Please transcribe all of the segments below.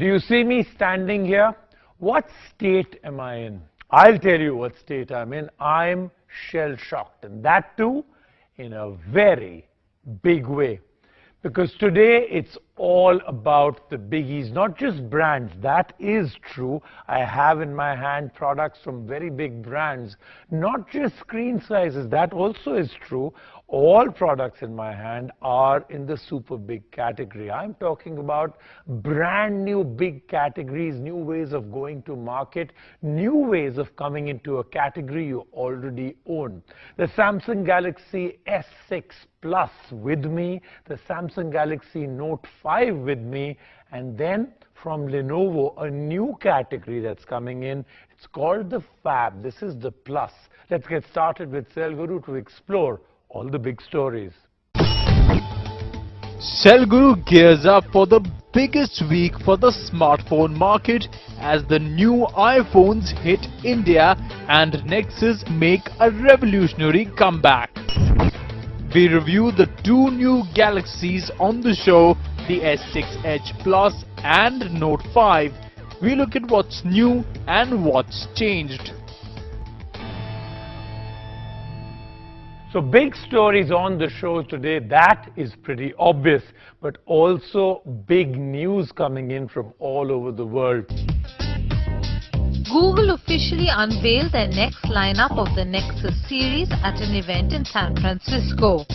Do you see me standing here? What state am I in? I'll tell you what state I'm in. I'm shell-shocked, and that too in a very big way. Because today it's all about the biggies, not just brands. That is true. I have in my hand products from very big brands, not just screen sizes. That also is true. All products in my hand are in the super big category. I'm talking about brand new big categories, new ways of going to market, new ways of coming into a category you already own. The Samsung Galaxy S6 Plus with me, the Samsung Galaxy Note 5 with me, and then from Lenovo, a new category that's coming in. It's called the Phab. This is the Plus. Let's get started with Sell Guru to explore all the big stories. Sell Guru gears up for the biggest week for the smartphone market as the new iPhones hit India and Nexus make a revolutionary comeback. We review the two new Galaxies on the show, the S6 Edge Plus and Note 5. We look at what's new and what's changed. So big stories on the show today, that is pretty obvious, but also big news coming in from all over the world. Google officially unveiled their next lineup of the Nexus series at an event in San Francisco.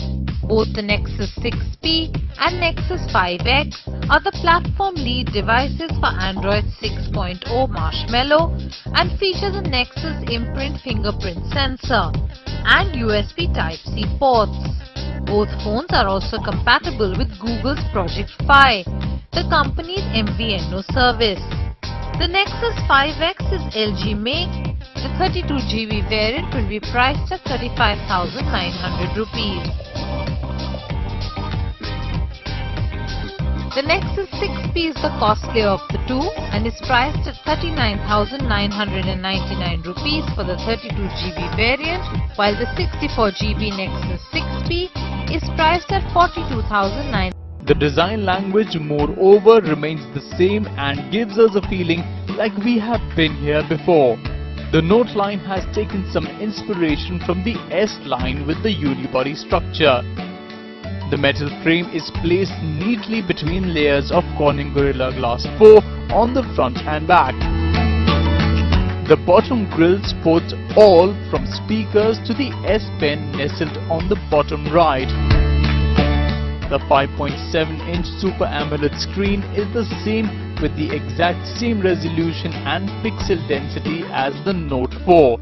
Both the Nexus 6P and Nexus 5X are the platform lead devices for Android 6.0 Marshmallow and feature the Nexus imprint fingerprint sensor and USB Type-C ports. Both phones are also compatible with Google's Project Fi, the company's MVNO service. The Nexus 5X is LG make. The 32GB variant will be priced at 35,900 rupees. The Nexus 6P is the costlier of the two and is priced at 39,999 rupees for the 32GB variant, while the 64GB Nexus 6P is priced at 42,900. The design language, moreover, remains the same and gives us a feeling like we have been here before. The Note line has taken some inspiration from the S line with the unibody structure. The metal frame is placed neatly between layers of Corning Gorilla Glass 4 on the front and back. The bottom grille sports all from speakers to the S Pen nestled on the bottom right. The 5.7-inch Super AMOLED screen is the same with the exact same resolution and pixel density as the Note 4.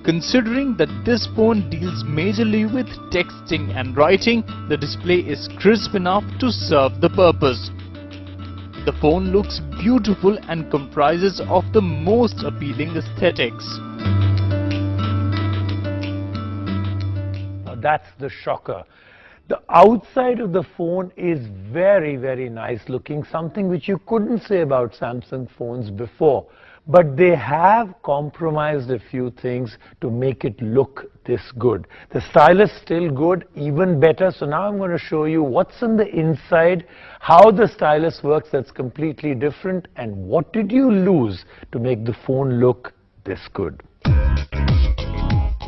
Considering that this phone deals majorly with texting and writing, the display is crisp enough to serve the purpose. The phone looks beautiful and comprises of the most appealing aesthetics. Now that's the shocker. The outside of the phone is very, very nice looking, something which you couldn't say about Samsung phones before. But they have compromised a few things to make it look this good. The stylus still good, even better. So now I'm going to show you what's on the inside, how the stylus works that's completely different, and what did you lose to make the phone look this good.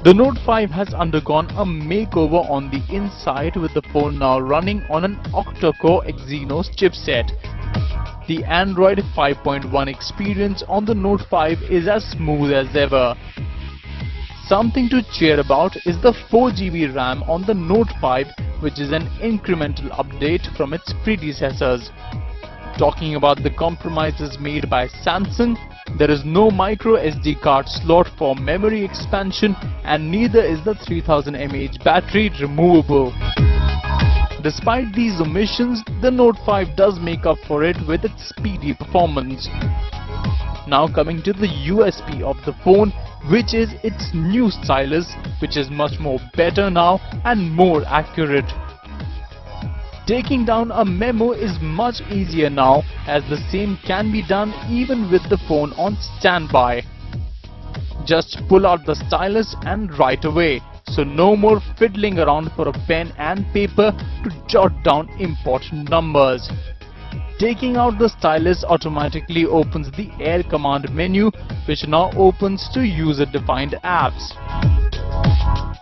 The Note 5 has undergone a makeover on the inside with the phone now running on an octa-core Exynos chipset. The Android 5.1 experience on the Note 5 is as smooth as ever. Something to cheer about is the 4GB RAM on the Note 5, which is an incremental update from its predecessors. Talking about the compromises made by Samsung, there is no micro SD card slot for memory expansion and neither is the 3000 mAh battery removable. Despite these omissions, the Note 5 does make up for it with its speedy performance. Now coming to the USP of the phone, which is its new stylus, which is much more better now and more accurate. Taking down a memo is much easier now, as the same can be done even with the phone on standby. Just pull out the stylus and write away, so no more fiddling around for a pen and paper to jot down important numbers. Taking out the stylus automatically opens the Air command menu, which now opens to user-defined apps.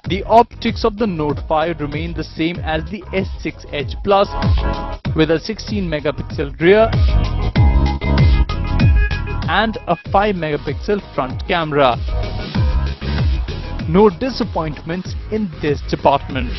The optics of the Note 5 remain the same as the S6 Edge Plus, with a 16-megapixel rear and a 5-megapixel front camera. No disappointments in this department.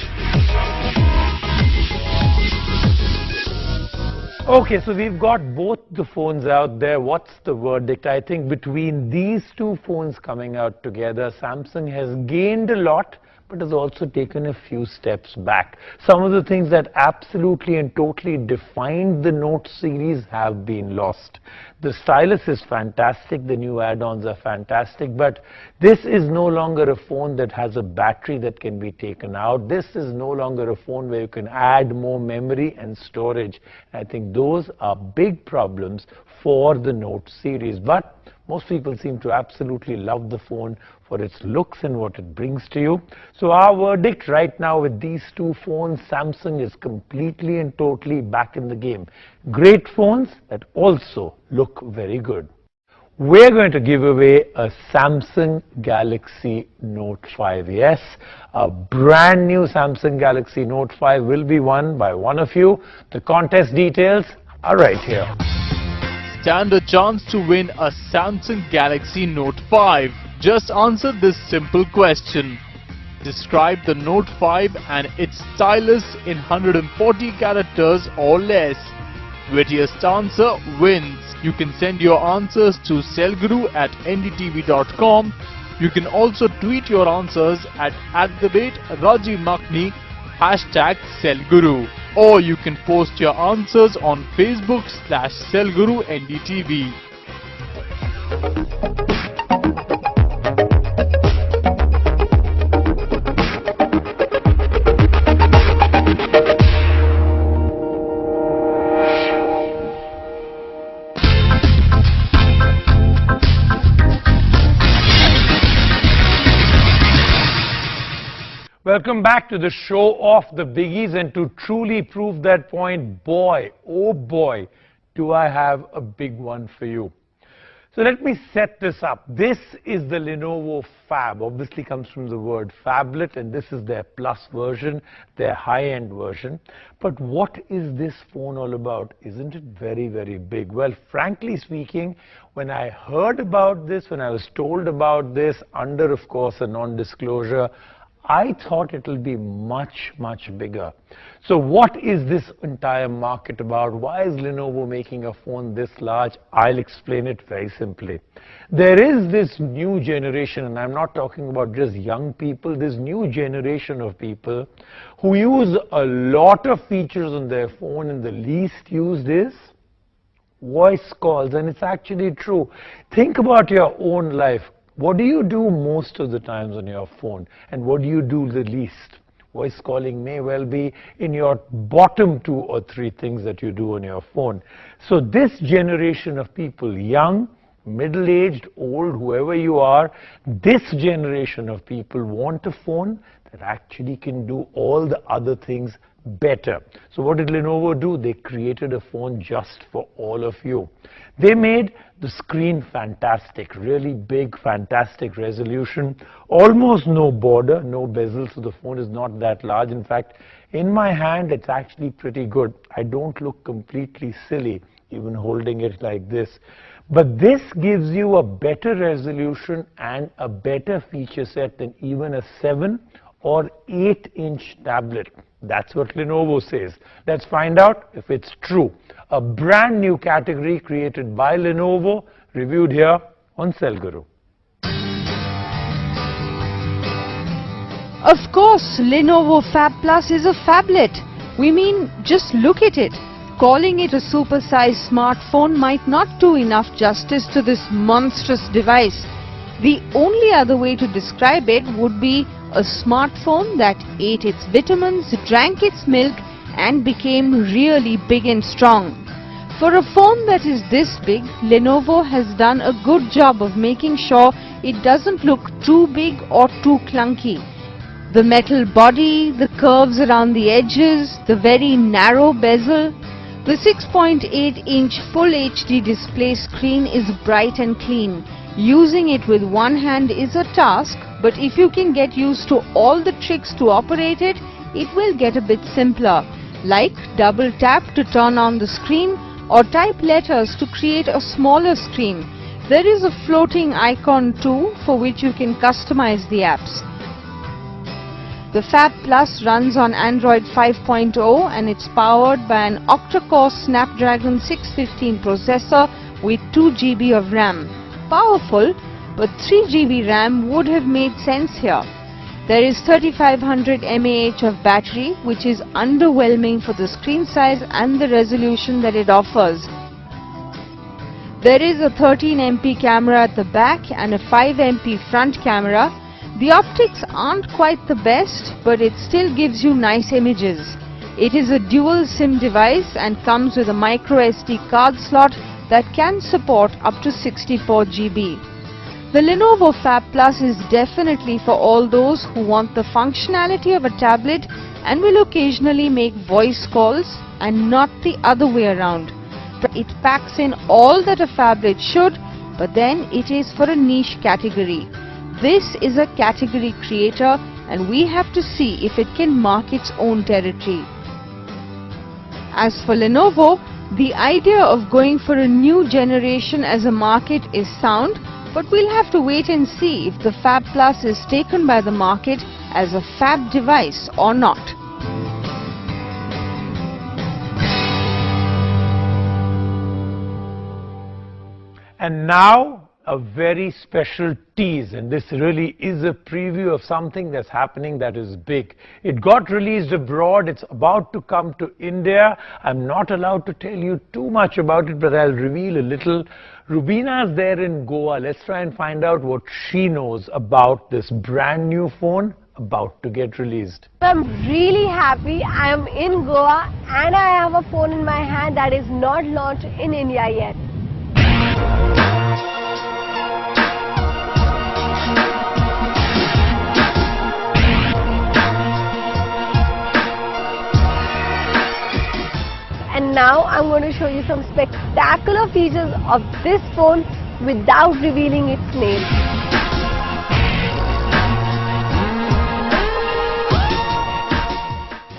Okay, so we've got both the phones out there. What's the verdict? I think between these two phones coming out together, Samsung has gained a lot, but has also taken a few steps back. Some of the things that absolutely and totally defined the Note series have been lost. The stylus is fantastic, the new add-ons are fantastic, but this is no longer a phone that has a battery that can be taken out. This is no longer a phone where you can add more memory and storage. I think those are big problems for the Note series, but most people seem to absolutely love the phone for its looks and what it brings to you. So our verdict right now with these two phones, Samsung is completely and totally back in the game. Great phones that also look very good. We're going to give away a Samsung Galaxy Note 5. Yes, a brand new Samsung Galaxy Note 5 will be won by one of you. The contest details are right here. Stand a chance to win a Samsung Galaxy Note 5. Just answer this simple question. Describe the Note 5 and its stylus in 140 characters or less. Wittiest answer wins. You can send your answers to cellguru@ndtv.com. You can also tweet your answers at @Rajiv Makni, #Cellguru. Or you can post your answers on Facebook/CellGuruNDTV. Welcome back to the show of the biggies, and to truly prove that point, boy, oh boy, do I have a big one for you. So let me set this up. This is the Lenovo Phab, obviously comes from the word phablet, and this is their Plus version, their high-end version. But what is this phone all about? Isn't it very, very big? Well, frankly speaking, when I heard about this, when I was told about this, under, of course, a non-disclosure, I thought it will be much, much bigger. So what is this entire market about? Why is Lenovo making a phone this large? I'll explain it very simply. There is this new generation, and I'm not talking about just young people, this new generation of people who use a lot of features on their phone, and the least used is voice calls. And it's actually true. Think about your own life. What do you do most of the times on your phone, and what do you do the least? Voice calling may well be in your bottom 2 or 3 things that you do on your phone. So this generation of people, young, middle-aged, old, whoever you are, this generation of people want a phone that actually can do all the other things better. So what did Lenovo do? They created a phone just for all of you. They made the screen fantastic, really big, fantastic resolution, almost no border, no bezel, so the phone is not that large. In fact, in my hand, it's actually pretty good. I don't look completely silly even holding it like this. But this gives you a better resolution and a better feature set than even a 7 or 8-inch tablet. That's what Lenovo says. Let's find out if it's true. A brand new category created by Lenovo, reviewed here on CellGuru. Of course, Lenovo Phab Plus is a phablet. We mean, just look at it. Calling it a supersized smartphone might not do enough justice to this monstrous device. The only other way to describe it would be a smartphone that ate its vitamins, drank its milk, and became really big and strong. For a phone that is this big, Lenovo has done a good job of making sure it doesn't look too big or too clunky. The metal body, the curves around the edges, the very narrow bezel. The 6.8-inch Full HD display screen is bright and clean. Using it with one hand is a task, but if you can get used to all the tricks to operate it, it will get a bit simpler, like double tap to turn on the screen or type letters to create a smaller screen. There is a floating icon too, for which you can customize the apps. The Phab Plus runs on Android 5.0 and it's powered by an octa-core Snapdragon 615 processor with 2 GB of RAM. Powerful, but 3 GB RAM would have made sense here. There is 3500 mAh of battery, which is underwhelming for the screen size and the resolution that it offers. There is a 13 MP camera at the back and a 5 MP front camera. The optics aren't quite the best, but it still gives you nice images. It is a dual SIM device and comes with a micro SD card slot that can support up to 64 GB. The Lenovo Phab Plus is definitely for all those who want the functionality of a tablet and will occasionally make voice calls and not the other way around. It packs in all that a phablet should, but then it is for a niche category. This is a category creator and we have to see if it can mark its own territory. As for Lenovo, the idea of going for a new generation as a market is sound, but we'll have to wait and see if the Phab Plus is taken by the market as a Phab device or not. And now a very special tease, and this really is a preview of something that's happening that is big. It got released abroad, it's about to come to India. I'm not allowed to tell you too much about it, but I'll reveal a little. Rubina's there in Goa. Let's try and find out what she knows about this brand new phone about to get released. I'm really happy. I am in Goa and I have a phone in my hand that is not launched in India yet. And now I'm going to show you some spectacular features of this phone without revealing its name.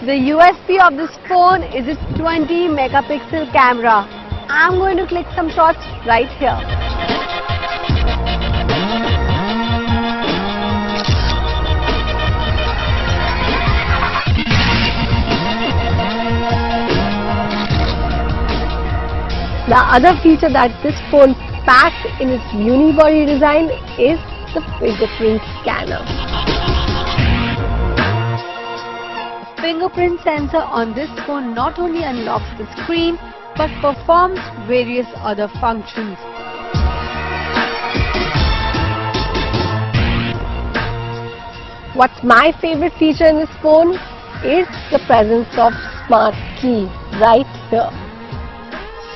The USP of this phone is its 20 megapixel camera. I'm going to click some shots right here. The other feature that this phone packs in its unibody design is the fingerprint scanner. The fingerprint sensor on this phone not only unlocks the screen but performs various other functions. What's my favorite feature in this phone is the presence of Smart Key right here.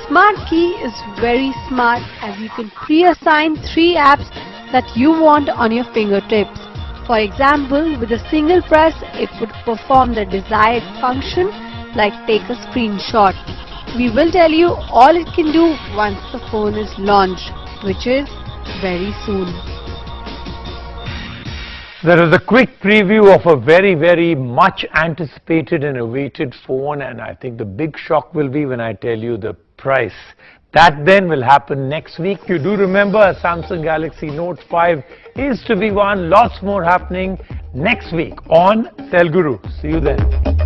Smart Key is very smart as you can pre-assign 3 apps that you want on your fingertips. For example, with a single press, it would perform the desired function like take a screenshot. We will tell you all it can do once the phone is launched, which is very soon. There is a quick preview of a very much anticipated and awaited phone, and I think the big shock will be when I tell you the price. That then will happen next week. You do remember a Samsung Galaxy Note 5 is to be won. Lots more happening next week on Telguru. See you then.